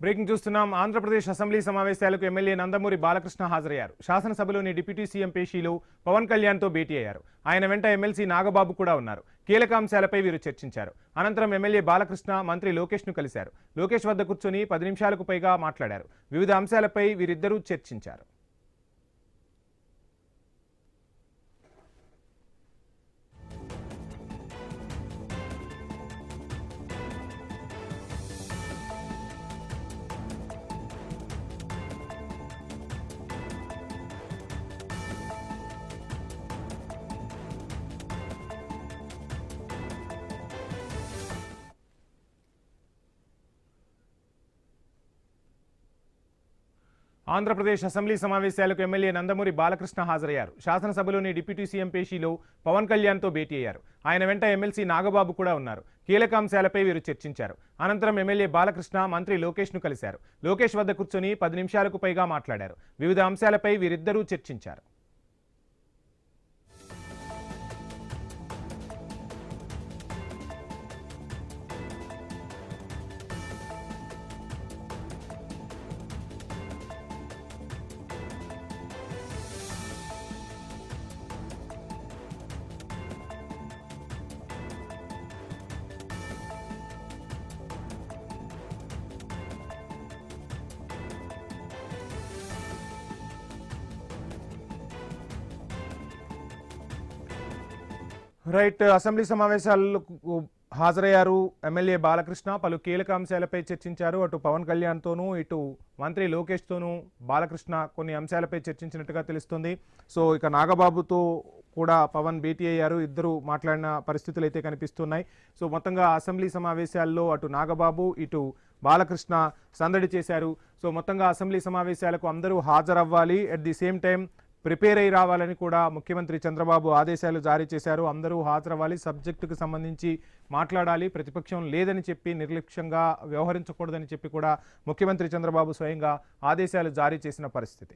Breaking చూస్తున్నాం. Andhra Pradesh assembly సమావేశాలకు MLA Nandamuri Balakrishna హాజరయ్యారు. శాసనసభలోని డిప్యూటీ సీఎం పేషీలో పవన్ కళ్యాణ్తో భేటీ అయ్యారు. ఆయన వెంట ఎమ్మెల్సీ నాగబాబు కూడా ఉన్నారు. కీలక అంశాలపై వీరు చర్చించారు. అనంతరం ఎమ్మెల్యే బాలకృష్ణ మంత్రి లోకేష్ను కలిశారు. లోకేష్ వద్ద కూర్చొని 10 నిమిషాలకు పైగా మాట్లాడారు. వివిధ అంశాలపై వీరిద్దరూ చర్చించారు. ఆంధ్రప్రదేశ్ అసెంబ్లీ సమావేశాలకు ఎమ్మెల్యే నందమూరి బాలకృష్ణ హాజరయ్యారు. శాసనసభలోని డిప్యూటీ సీఎం పేషీలో పవన్ కళ్యాణ్తో భేటీ అయ్యారు. ఆయన వెంట ఎమ్మెల్సీ నాగబాబు కూడా ఉన్నారు. కీలక అంశాలపై వీరు చర్చించారు. అనంతరం ఎమ్మెల్యే బాలకృష్ణ మంత్రి లోకేష్ను కలిశారు. లోకేష్ వద్ద కూర్చొని 10 నిమిషాలకు పైగా మాట్లాడారు. వివిధ అంశాలపై వీరిద్దరూ చర్చించారు. రైట్, అసెంబ్లీ సమావేశాలకు హాజరయ్యారు ఎమ్మెల్యే బాలకృష్ణ. పలు కీలక అంశాలపై చర్చించారు. అటు పవన్ కళ్యాణ్తోనూ ఇటు మంత్రి లోకేష్తోనూ బాలకృష్ణ కొన్ని అంశాలపై చర్చించినట్టుగా తెలుస్తుంది. సో ఇక నాగబాబుతో కూడా పవన్ భేటీ అయ్యారు. ఇద్దరు మాట్లాడిన పరిస్థితులు అయితే కనిపిస్తున్నాయి. సో మొత్తంగా అసెంబ్లీ సమావేశాల్లో అటు నాగబాబు ఇటు బాలకృష్ణ సందడి చేశారు. సో మొత్తంగా అసెంబ్లీ సమావేశాలకు అందరూ హాజరవ్వాలి, at the same time prepare అయి రావాలని కూడా ముఖ్యమంత్రి చంద్రబాబు ఆదేశాలు జారీ చేశారు. అందరూ హాజరవ్వాలి, సబ్జెక్టుకు సంబంధించి మాట్లాడాలి, ప్రతిపక్షం లేదని చెప్పి నిర్లక్ష్యంగా వ్యవహరించకూడదని చెప్పి కూడా ముఖ్యమంత్రి చంద్రబాబు స్వయంగా ఆదేశాలు జారీ చేసిన పరిస్థితి.